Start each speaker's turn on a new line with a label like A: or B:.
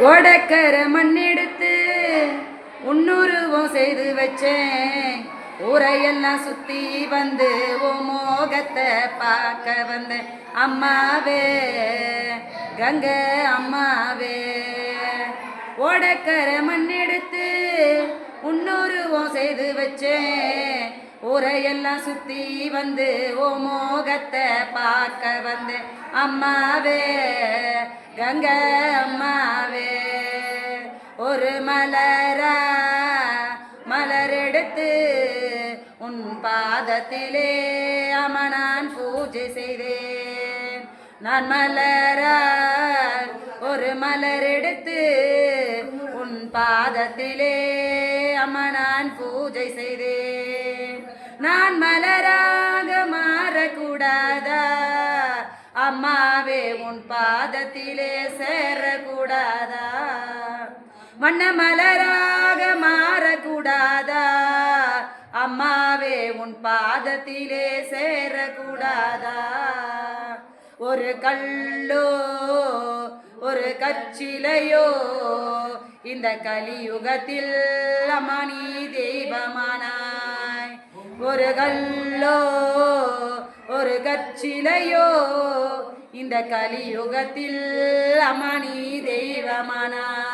A: ஓடக்கர மண்ணெடுத்து உன்னுருவம் செய்து வச்சேன். ஊரையெல்லாம் சுத்தி வந்து ஓ மோகத்தை பார்க்க வந்த அம்மாவே கங்க அம்மாவே. ஓடக்கர மண்ணெடுத்து உன்னுருவம் செய்து வச்சேன். ஊரையெல்லாம் சுத்தி வந்து ஓ மோகத்தை பார்க்க வந்த அம்மாவே கங்க அம்மாவே. ஒரு மலரா மலரெடுத்து உன் பாதத்திலே அம்மா நான் பூஜை செய்தேன். நான் மலரா ஒரு மலரெடுத்து உன் பாதத்திலே அம்மா நான் பூஜை செய்தேன். நான் மலராக மாறக்கூடாதா அம்மாவே உன் பாதத்திலே சேரக்கூடாதா? வண்ண மலராக மாறக்கூடாதா அம்மாவே உன் பாதத்திலே சேரக்கூடாதா? ஒரு கல்லோ ஒரு கச்சிலையோ இந்த கலியுகத்தில் அம்மா நீ தெய்வமானாய். ஒரு கல்லோ ஒரு கச்சிலையோ இந்த கலியுகத்தில் அம்மா நீ தெய்வமானாய்.